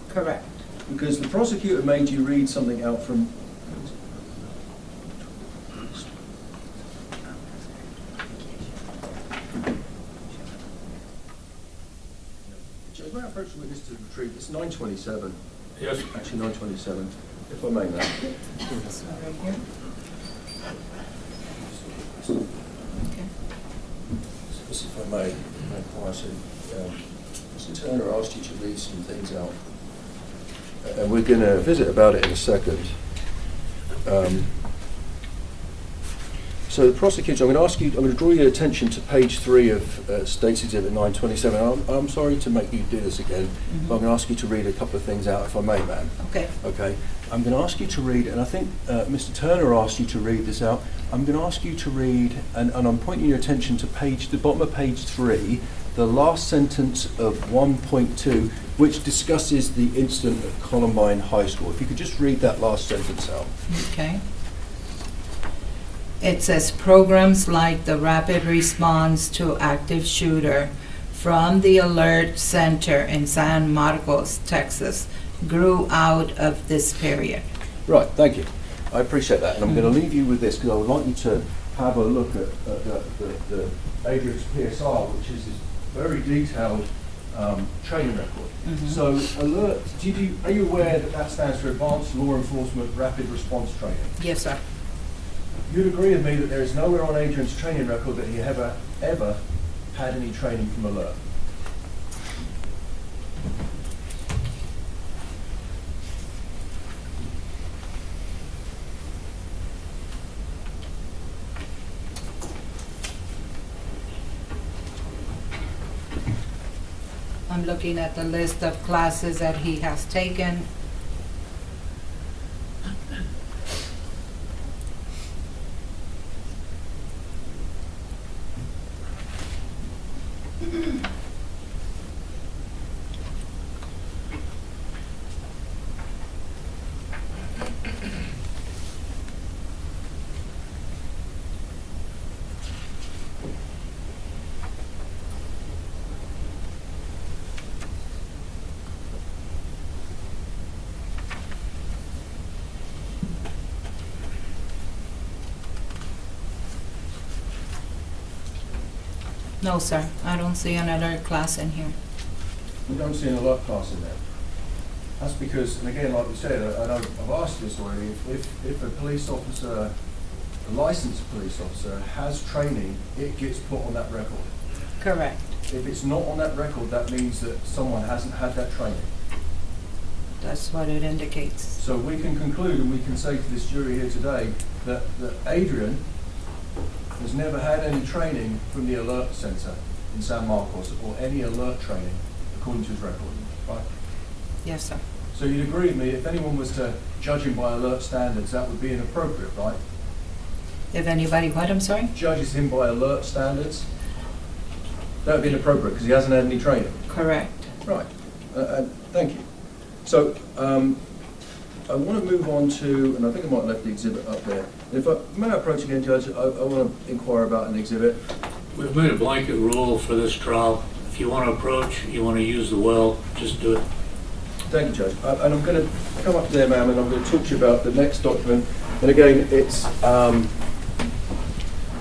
Correct. Because the prosecutor made you read something out from. Judge, may I approach the witness to retrieve? It's 927. Yes. Actually, 927. If I may, ma'am. This one right here. Okay. Just if I may, Mr. Turner asked you to read some things out. And we're going to visit about it in a second. So the prosecutor, I'm going to draw your attention to page 3 of State's Exhibit 927. I'm sorry to make you do this again, but I'm going to ask you to read a couple of things out, if I may, ma'am. Okay. Okay. I'm going to ask you to read, and I think Mr. Turner asked you to read this out. I'm going to ask you to read, and I'm pointing your attention to the bottom of page 3, the last sentence of 1.2, which discusses the incident at Columbine High School. If you could just read that last sentence out. Okay. It says programs like the Rapid Response to Active Shooter from the Alert Center in San Marcos, Texas, grew out of this period. Right, thank you. I appreciate that. And I'm going to leave you with this because I would like you to have a look at the Adrian's PSR, which is this very detailed training record. So alert, are you aware that that stands for Advanced Law Enforcement Rapid Response Training? Yes, sir. You'd agree with me that there is nowhere on Adrian's training record that he ever had any training from Alert. I'm looking at the list of classes that he has taken. No, sir, I don't see another class in here. We don't see an alert class in there. That's because, and again, like we said, I know I've asked this already, if a police officer, a licensed police officer has training, it gets put on that record. Correct. If it's not on that record, that means that someone hasn't had that training. That's what it indicates. So we can conclude and we can say to this jury here today that Adrian has never had any training from the alert centre in San Marcos or any alert training according to his record, right? Yes, sir. So you'd agree with me, if anyone was to judge him by alert standards, that would be inappropriate, right? If anybody, what, I'm sorry? Judges him by alert standards, that would be inappropriate because he hasn't had any training. Correct. Right, thank you. So I want to move on to, and I think I might have left the exhibit up there. If I may I approach again, Judge, I want to inquire about an exhibit. We've made a blanket rule for this trial. If you want to approach, you want to use the well, just do it. Thank you, Judge. And I'm going to come up there, ma'am, and I'm going to talk to you about the next document. And again, it's, I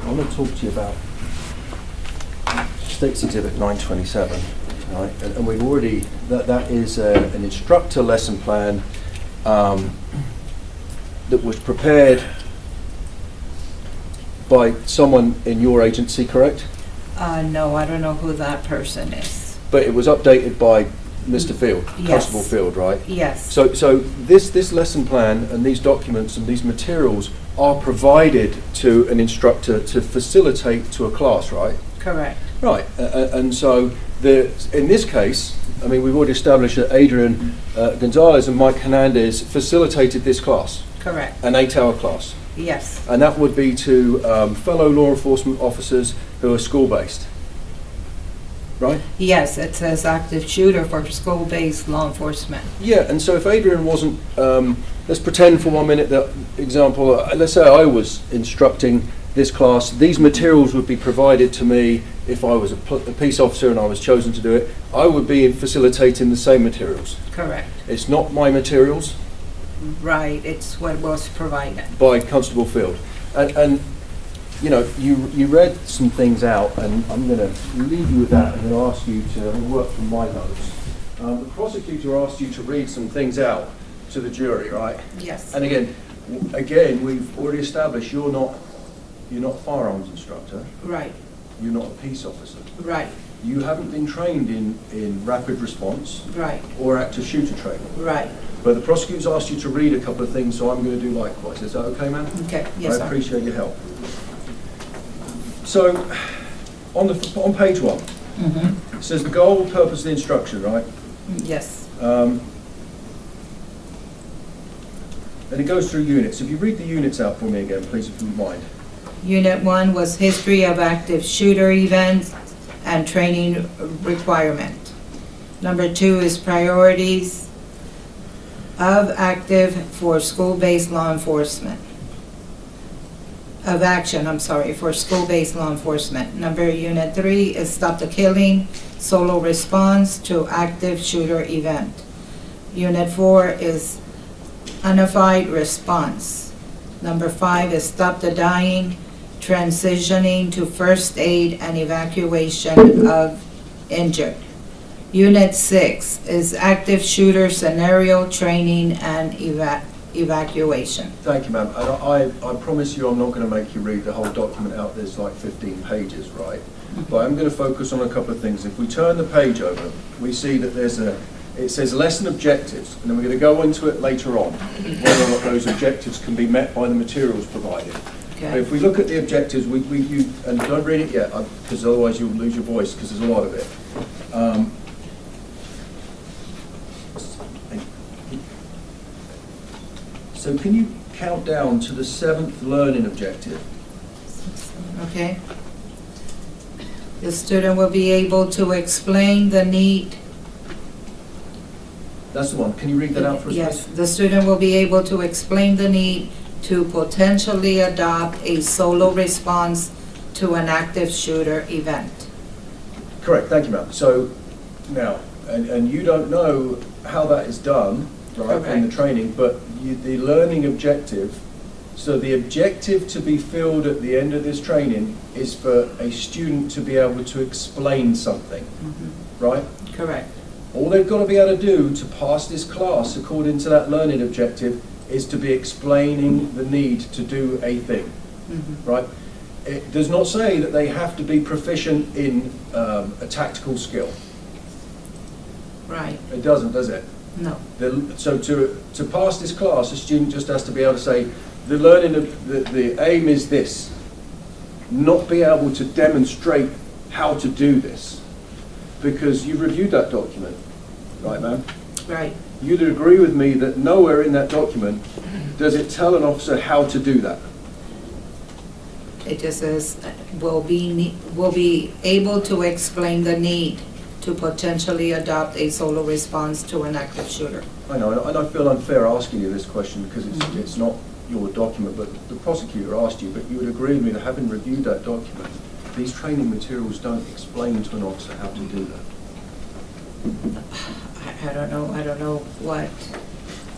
want to talk to you about State's Exhibit 927. Right? And we've already, that is an instructor lesson plan that was prepared by someone in your agency, correct? No, I don't know who that person is. But it was updated by Mr. Field, Yes. Constable Field, right? Yes. So this lesson plan and these documents and these materials are provided to an instructor to facilitate to a class, right? Correct. Right, and so in this case, I mean, we've already established that Adrian Gonzalez and Mike Hernandez facilitated this class, Correct. an 8-hour class. Yes. And that would be to fellow law enforcement officers who are school-based, right? Yes, it says active shooter for school-based law enforcement. Yeah, and so if Adrian wasn't, let's pretend for 1 minute that, example, let's say I was instructing this class, these materials would be provided to me if I was a peace officer and I was chosen to do it. I would be facilitating the same materials. Correct. It's not my materials Right, it's what was provided. by Constable Field. And you know, you read some things out, and I'm going to leave you with that and then ask you to work from my notes. The prosecutor asked you to read some things out to the jury, right? Yes. And again, we've already established you're not a firearms instructor. Right, You're not a peace officer. right, You haven't been trained in rapid response right, or active shooter training. right. But the prosecutor's asked you to read a couple of things, so I'm going to do likewise. Is that okay, ma'am? Okay, yes, I sir. appreciate your help. So, on page 1, Mm-hmm. it says the goal, purpose of the instruction, right? Yes, And it goes through units. If you read the units out for me again, please, if you wouldn't mind. Unit 1 was history of active shooter events and training requirement. Number 2 is priorities of active for school-based law enforcement. Of action, I'm sorry, for school-based law enforcement. Unit 3 is stop the killing, solo response to active shooter event. Unit 4 is unified response. Number 5 is stop the dying, transitioning to first aid and evacuation of injured. Unit 6 is active shooter scenario training and evacuation. Thank you, ma'am. And I promise you I'm not going to make you read the whole document out. There's like 15 pages, right? But I'm going to focus on a couple of things. If we turn the page over, we see that it says lesson objectives, and then we're going to go into it later on, whether or not those objectives can be met by the materials provided. But Okay. if we look at the objectives, and don't read it yet, because otherwise you'll lose your voice, because there's a lot of it. So can you count down to the 7th learning objective? Okay. The student will be able to explain the need. That's the one. Can you read that out for us, Yes, please? the student will be able to explain the need to potentially adopt a solo response to an active shooter event. Correct. Thank you, ma'am. So now, and you don't know how that is done, right, in the Correct. training, but the learning objective So the objective to be filled at the end of this training is for a student to be able to explain something, right? Correct. All they've got to be able to do to pass this class according to that learning objective is to be explaining the need to do a thing, right? It does not say that they have to be proficient in a tactical skill. Right. It doesn't, does it? No. So to pass this class, a student just has to be able to say, the learning of the aim is this, not be able to demonstrate how to do this, because you've reviewed that document, right, ma'am? Right. You'd agree with me that nowhere in that document does it tell an officer how to do that. It just says, will be able to explain the need to potentially adopt a solo response to an active shooter. I know, and I feel unfair asking you this question because it's not your document, but the prosecutor asked you, but you would agree with me that having reviewed that document, these training materials don't explain to an officer how to do that. I don't know what.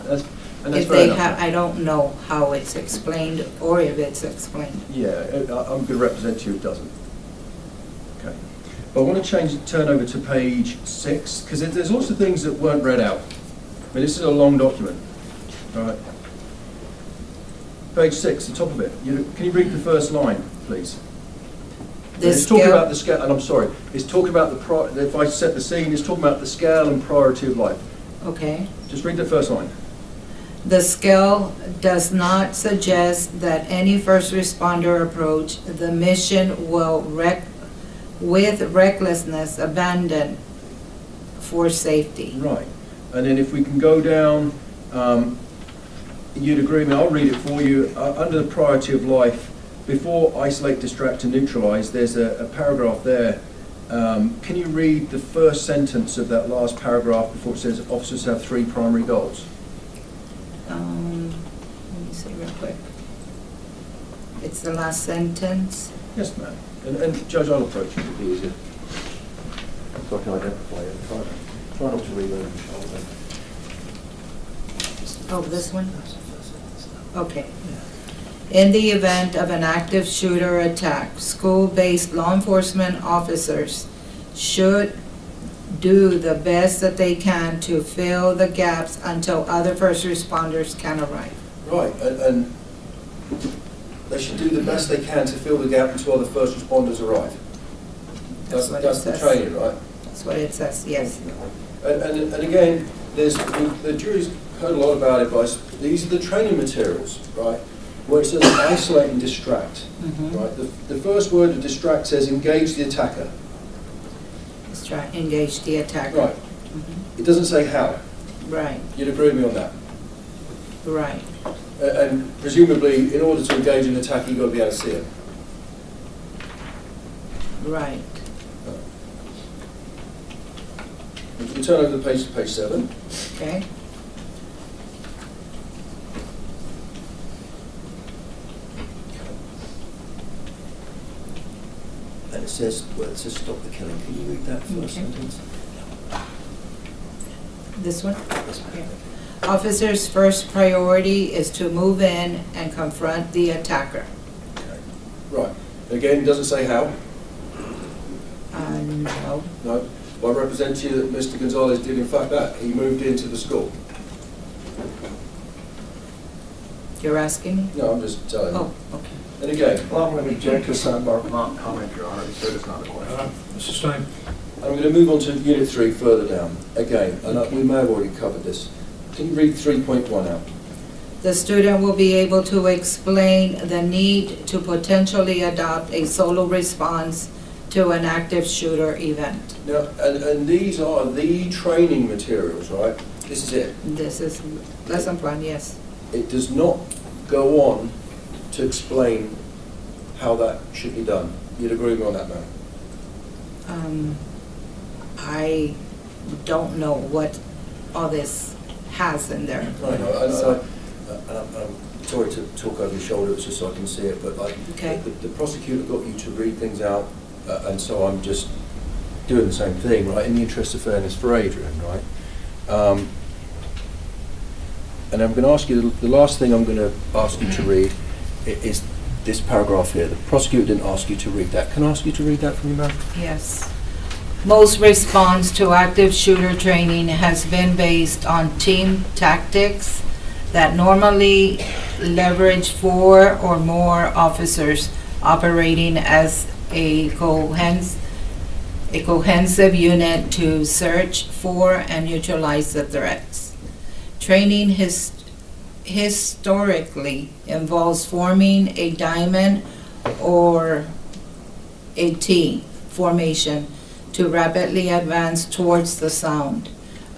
That's If fair they enough. have, I don't know how it's explained or if it's explained. Yeah, I'm going to represent you, it doesn't. Okay. But I want to turn over to page 6, because there's lots of things that weren't read out. I mean, this is a long document. All right. Page 6, the top of it. Can you read the first line, please? It's talking about the scale, and I'm sorry, it's talking about if I set the scene, it's talking about the scale and priority of life. Okay. Just read the first line. The scale does not suggest that any first responder approach the mission will with recklessness abandon for safety. Right. And then if we can go down, you'd agree with me, I'll read it for you. Under the priority of life, before isolate, distract, and neutralize, there's a paragraph there. Can you read the first sentence of that last paragraph before it says officers have 3 primary goals? Let me see real quick. It's the last sentence. Yes, ma'am. And Judge, I'll approach you, it'll be easier. So I can identify it. Try not to read over your shoulder. Oh, this one? Okay. In the event of an active shooter attack, school-based law enforcement officers should do the best that they can to fill the gaps until other first responders can arrive. Right, and they should do the best they can to fill the gap until the first responders arrive. That's what it That's the says. training, right? That's what it says, yes. And again, the jury's heard a lot about it, but these are the training materials, right? Where it says isolate and distract, right? The first word of distract says engage the attacker. Let's try engage the attacker. Right. It doesn't say how. Right, You'd agree with me on that? right. And presumably, in order to engage an attacker, you've got to be able to see it. Right. If you turn over the page to page 7. Okay. And it says stop the killing. Can you read that first Okay. sentence? This one? Yes, ma'am. Officer's first priority is to move in and confront the attacker. Okay. Right. Again, it doesn't say how. No. No. Well, I represent to you that Mr. Gonzalez did in fact that. He moved into the school. You're asking me? No, I'm just telling you. Oh, okay. And again, Well, I'm going to object to sidebar comment, Your Honor. He said it's not a question. Mr. Stein? I'm going to move on to Unit 3 further down. Again, and we may have already covered this. Can you read 3.1 out? The student will be able to explain the need to potentially adopt a solo response to an active shooter event. Now, and these are the training materials, right? This is it. This is lesson plan, yes. It does not go on to explain how that should be done. You'd agree with me on that, ma'am? I don't know what all this has in there. I know. So- I'm sorry to talk over your shoulder, it's just so I can see it, but Okay. the prosecutor got you to read things out, and so I'm just doing the same thing, right, in the interest of fairness for Adrian, right? And I'm going to ask you, the last thing I'm going to ask you to read is this paragraph here. The prosecutor didn't ask you to read that. Can I ask you to read that from you, ma'am? Yes. Most response to active shooter training has been based on team tactics that normally leverage 4 or more officers operating as a cohesive unit to search for and neutralize the threats. Training historically involves forming a diamond or a T formation to rapidly advance towards the sound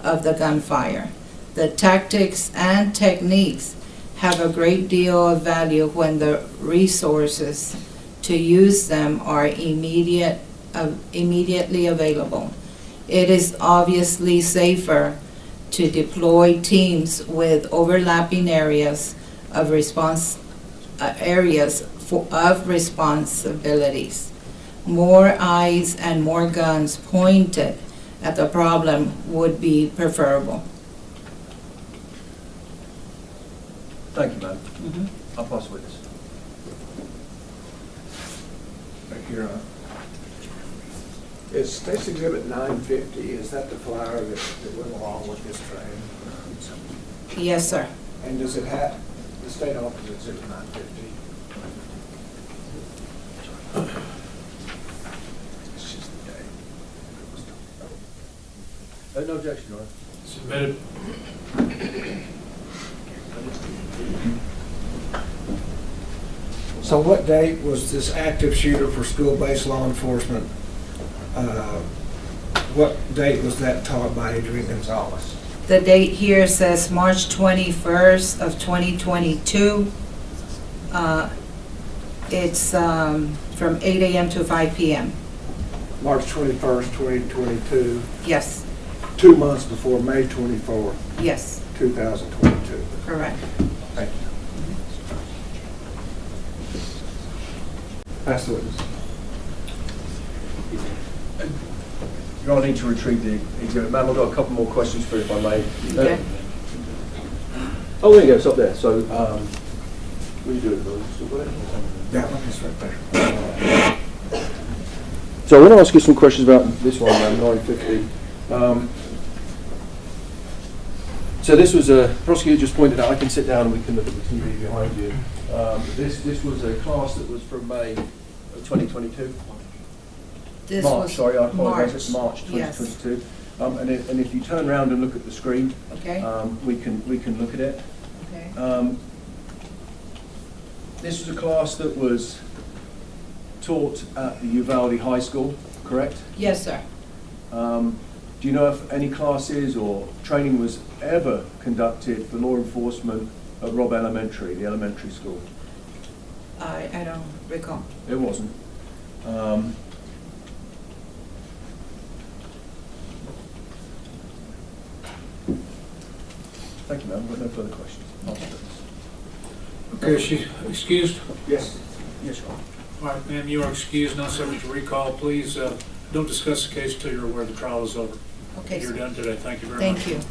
of the gunfire. The tactics and techniques have a great deal of value when the resources to use them are immediately available. It is obviously safer to deploy teams with overlapping areas of responsibilities. More eyes and more guns pointed at the problem would be preferable. Thank you, ma'am. Mhm. I'll pass the witness. Thank you, Your Honor. Is State's Exhibit 950, is that the flyer that went along with this training? Yes, sir. And does it have, the state offers Exhibit 950? It's just the day. No objection, Your Honor. Submitted. So what date was this active shooter for school-based law enforcement? What date was that taught by Adrian Gonzalez? The date here says March 21st of 2022. It's from 8 a.m. to 5 p.m. March 21st, 2022, Yes, 2 months before May 24th, yes, 2022. correct. Thank you. Pass the witness. You're going to need to retrieve the exhibit. Ma'am, I've got a couple more questions for you, if I may. Okay. Oh, there you go, it's up there. So, what do you do with those? That one is right there. So I want to ask you some questions about this one, ma'am, 950. So this was a, prosecutor just pointed out, I can sit down and we can look at the TV behind you. This was a class that was from May of 2022. This March, was sorry, I apologize, it's March, March yes. 2022. And if you turn around and look at the screen, Okay, we can look at it. okay. This was a class that was taught at the Uvalde High School, correct? Yes, sir. Do you know if any classes or training was ever conducted for law enforcement at Robb Elementary, the elementary school? I don't recall. It wasn't. Thank you, ma'am. I've got no further questions. Okay, is she excused? Yes. Yes, Your Honor. All right, ma'am, you are excused, not subject to recall. Please don't discuss the case until you're aware the trial is over. Okay, You're sir. done today. Thank you very much. Thank you.